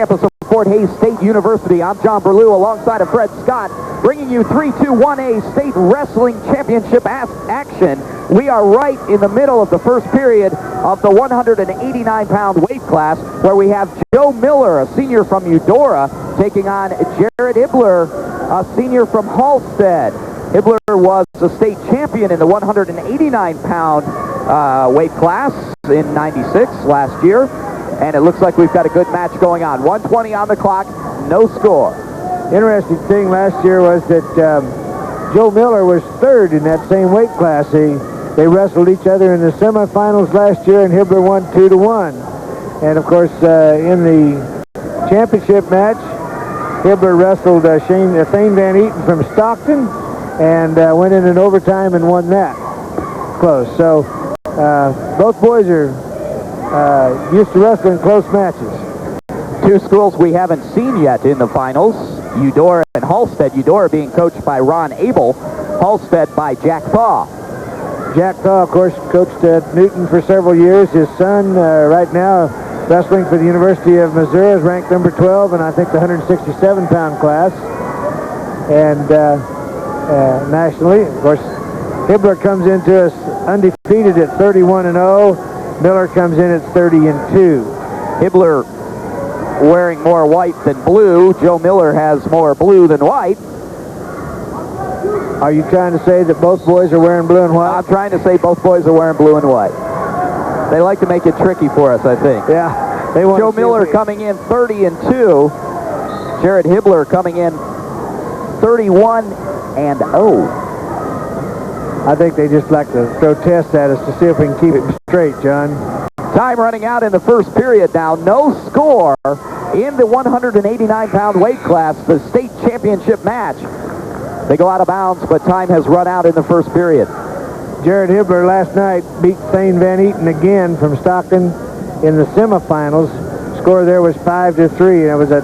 campus of Fort Hays State University. I'm John Berlew alongside of Fred Scott, bringing you 3-2-1A State Wrestling Championship action. We are right in the middle of the first period of the 189-pound weight class, where we have Joe Miller, a senior from Eudora, taking on Jared Hibbler, a senior from Halstead. Hibbler was a state champion in the 189-pound weight class in '96 last year. And it looks like we've got a good match going on. 1:20 on the clock, no score. Interesting thing last year was that Joe Miller was third in that same weight class. They wrestled each other in the semifinals last year, and Hibbler won 2-1. And of course, in the championship match, Hibbler wrestled Thane Van Eaton from Stockton, and went in overtime and won that close. So both boys are used to wrestling close matches. Two schools we haven't seen yet in the finals, Eudora and Halstead. Eudora being coached by Ron Abel, Halstead by Jack Thaw. Jack Thaw, of course, coached at Newton for several years. His son, right now, wrestling for the University of Missouri, is ranked number 12 in, I think, the 167-pound class. And nationally, of course, Hibbler comes into us undefeated at 31-0. Miller comes in at 30-2. Hibbler wearing more white than blue. Joe Miller has more blue than white. Are you trying to say that both boys are wearing blue and white? I'm trying to say both boys are wearing blue and white. They like to make it tricky for us, I think. Yeah. They want Joe Miller coming in 30-2. Jared Hibbler coming in 31-0. I think they just like to throw tests at us to see if we can keep it straight, John. Time running out in the first period now. No score in the 189-pound weight class, the state championship match. They go out of bounds, but time has run out in the first period. Jared Hibbler last night beat Thane Van Eaton again from Stockton in the semifinals. Score there was 5-3, and it was a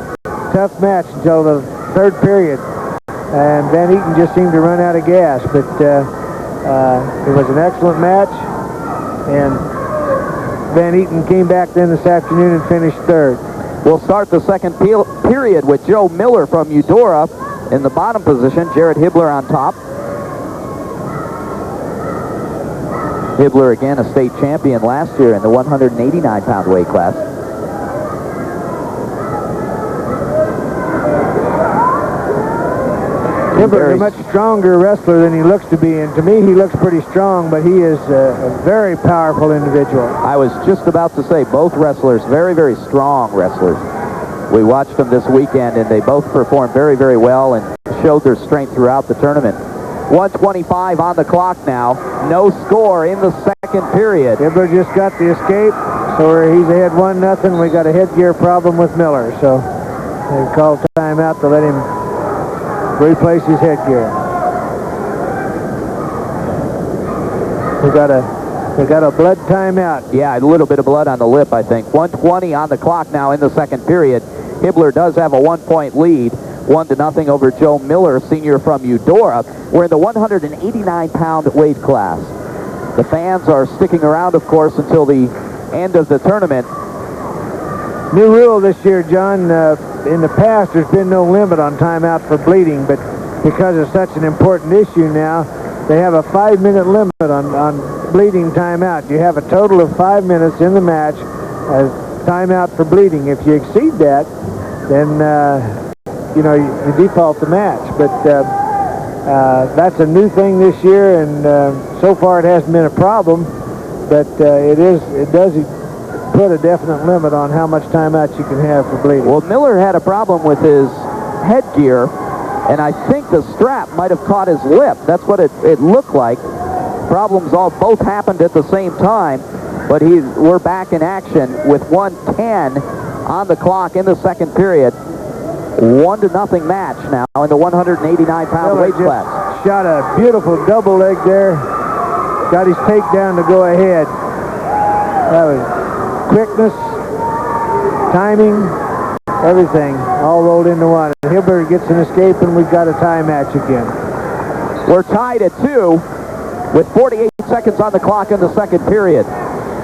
tough match until the third period. And Van Eaton just seemed to run out of gas, but it was an excellent match, and Van Eaton came back then this afternoon and finished third. We'll start the second period with Joe Miller from Eudora in the bottom position, Jared Hibbler on top. Hibbler again a state champion last year in the 189-pound weight class. Hibbler is a much stronger wrestler than he looks to be, and to me he looks pretty strong, but he is a very powerful individual. I was just about to say, both wrestlers, very, very strong wrestlers. We watched them this weekend, and they both performed very, very well and showed their strength throughout the tournament. 1:25 on the clock now. No score in the second period. Hibbler just got the escape, so he's ahead 1-0. We got a headgear problem with Miller, so they called timeout to let him replace his headgear. We got a blood timeout. Yeah, a little bit of blood on the lip, I think. 1:20 on the clock now in the second period. Hibbler does have a 1-point lead, 1-0 over Joe Miller, senior from Eudora. We're in the 189-pound weight class. The fans are sticking around, of course, until the end of the tournament. New rule this year, John. In the past, there's been no limit on timeout for bleeding, but because it's such an important issue now, they have a 5-minute limit on bleeding timeout. You have a total of 5 minutes in the match as timeout for bleeding. If you exceed that, then you default the match. But that's a new thing this year, and so far it hasn't been a problem. But it does put a definite limit on how much timeout you can have for bleeding. Well, Miller had a problem with his headgear, and I think the strap might have caught his lip. That's what it looked like. Problems both happened at the same time, but we're back in action with 1:10 on the clock in the second period. 1-0 match now in the 189-pound weight class. Shot a beautiful double leg there. Got his takedown to go ahead. That was quickness, timing, everything all rolled into one. Hibbler gets an escape, and we've got a tie match again. We're tied at 2 with 48 seconds on the clock in the second period.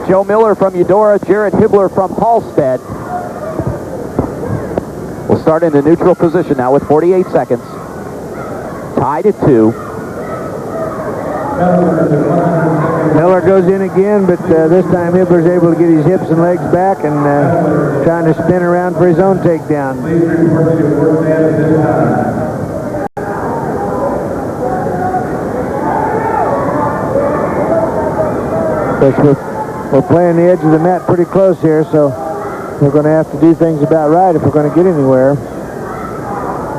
Joe Miller from Eudora, Jared Hibbler from Halstead. We'll start in the neutral position now with 48 seconds. Tied at 2. Miller goes in again, but this time Hibbler's able to get his hips and legs back and trying to spin around for his own takedown. We're playing the edge of the mat pretty close here, so we're going to have to do things about right if we're going to get anywhere.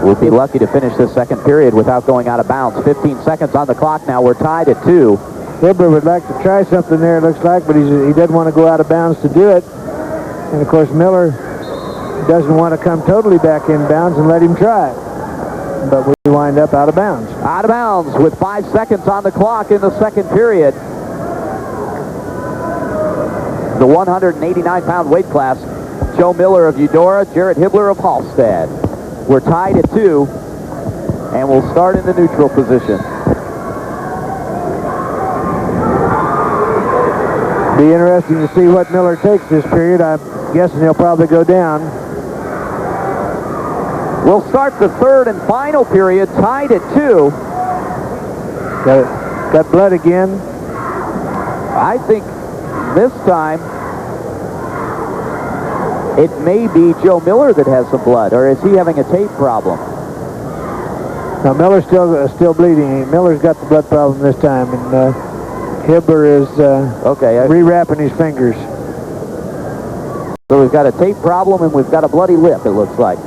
We'll be lucky to finish this second period without going out of bounds. 15 seconds on the clock now. We're tied at 2. Hibbler would like to try something there, it looks like, but he doesn't want to go out of bounds to do it. And, of course, Miller doesn't want to come totally back in bounds and let him try. But we wind up out of bounds. Out of bounds with 5 seconds on the clock in the second period. The 189-pound weight class, Joe Miller of Eudora, Jared Hibbler of Hallstatt. We're tied at 2, and we'll start in the neutral position. Be interesting to see what Miller takes this period. I'm guessing he'll probably go down. We'll start the third and final period, tied at 2. Got blood again. I think this time it may be Joe Miller that has some blood, or is he having a tape problem? Now Miller's still bleeding. Miller's got the blood problem this time, and Hibbler is rewrapping his fingers. So we've got a tape problem and we've got a bloody lip, it looks like.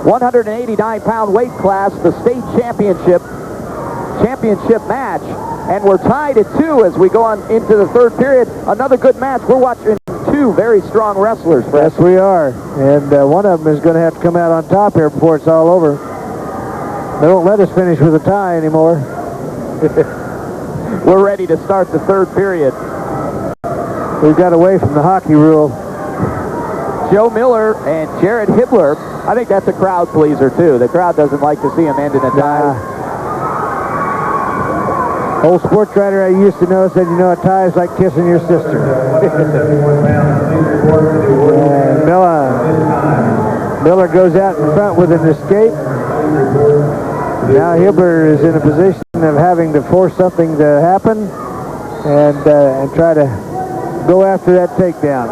189-pound weight class, the state championship match, and we're tied at 2 as we go on into the third period. Another good match. We're watching 2 very strong wrestlers, Fred. Yes, we are. And one of them is going to have to come out on top here before it's all over. They won't let us finish with a tie anymore. We're ready to start the third period. We've got away from the hockey rule. Joe Miller and Jared Hibbler. I think that's a crowd pleaser, too. The crowd doesn't like to see him end in a tie. Old sports writer I used to know said, you know, a tie is like kissing your sister. And Miller goes out in front with an escape. Now Hibbler is in a position of having to force something to happen and try to go after that takedown.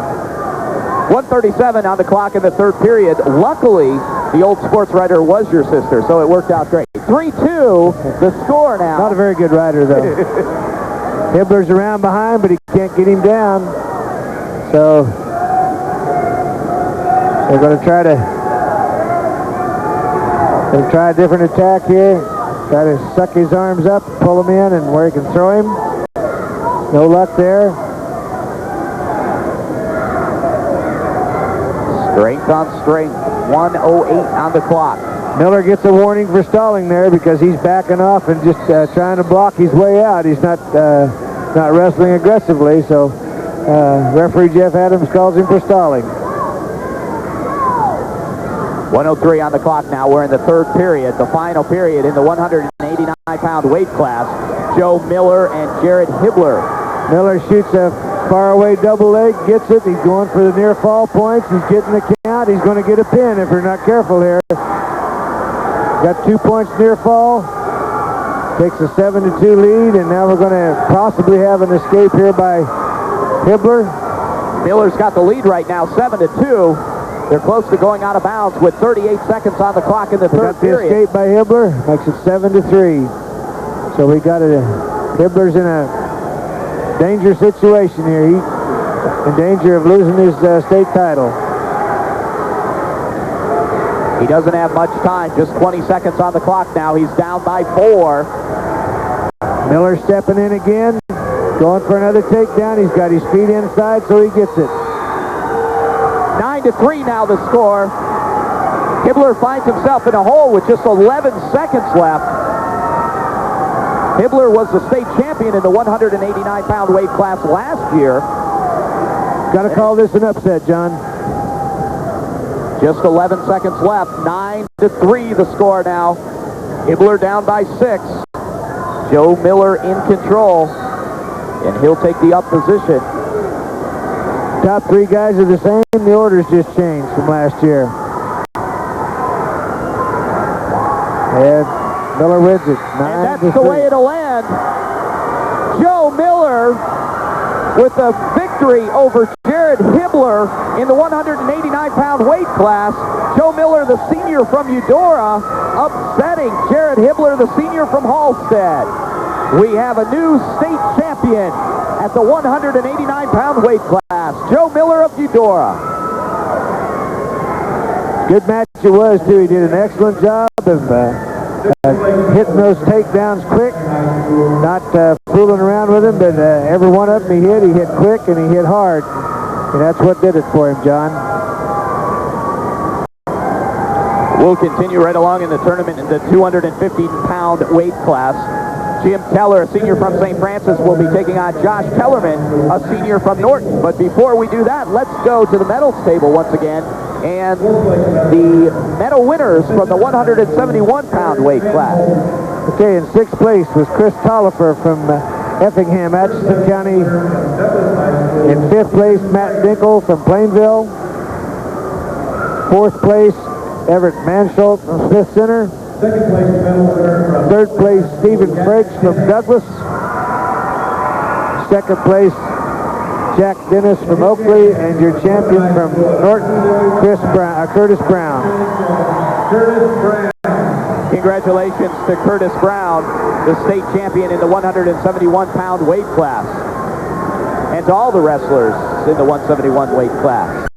1:37 on the clock in the third period. Luckily, the old sports writer was your sister, so it worked out great. 3-2, the score now. Not a very good rider, though. Hibbler's around behind, but he can't get him down. So they're going to try a different attack here. Try to suck his arms up, pull him in, and where he can throw him. No luck there. Strength on strength. 1:08 on the clock. Miller gets a warning for stalling there because he's backing off and just trying to block his way out. He's not wrestling aggressively, so referee Jeff Adams calls him for stalling. 1:03 on the clock now. We're in the third period, the final period in the 189-pound weight class. Joe Miller and Jared Hibbler. Miller shoots a faraway double leg, gets it. He's going for the near fall points. He's getting the count. He's going to get a pin if we're not careful here. Got 2 points near fall. Takes a 7-2 lead, and now we're going to possibly have an escape here by Hibbler. Miller's got the lead right now, 7-2. They're close to going out of bounds with 38 seconds on the clock in the third period. The escape by Hibbler makes it 7-3. So we got Hibbler's in a dangerous situation here. He's in danger of losing his state title. He doesn't have much time, just 20 seconds on the clock now. He's down by 4. Miller stepping in again, going for another takedown. He's got his feet inside, so he gets it. 9-3 now the score. Hibbler finds himself in a hole with just 11 seconds left. Hibbler was the state champion in the 189-pound weight class last year. Got to call this an upset, John. Just 11 seconds left. 9-3 the score now. Hibbler down by 6. Joe Miller in control, and he'll take the up position. Top 3 guys are the same. The orders just changed from last year. And Miller wins it. And that's the way it'll end. Joe Miller with a victory over Jared Hibbler in the 189-pound weight class. Joe Miller, the senior from Eudora, upsetting Jared Hibbler, the senior from Halstead. We have a new state champion at the 189-pound weight class, Joe Miller of Eudora. Good match it was, too. He did an excellent job of hitting those takedowns quick, not fooling around with him, but every one of them he hit quick, and he hit hard. And that's what did it for him, John. We'll continue right along in the tournament in the 215-pound weight class. Jim Keller, a senior from St. Francis, will be taking on Josh Kellerman, a senior from Norton. But before we do that, let's go to the medals table once again. And the medal winners from the 171-pound weight class. Okay, in 6th place was Chris Tollifer from Effingham, Atchison County. In 5th place, Matt Dinkel from Plainville. 4th place, Everett Manschultz from Smith Center. 3rd place, Stephen Frakes from Douglas. 2nd place, Jack Dennis from Oakley, and your champion from Norton, Curtis Brown. Congratulations to Curtis Brown, the state champion in the 171-pound weight class, and to all the wrestlers in the 171 weight class.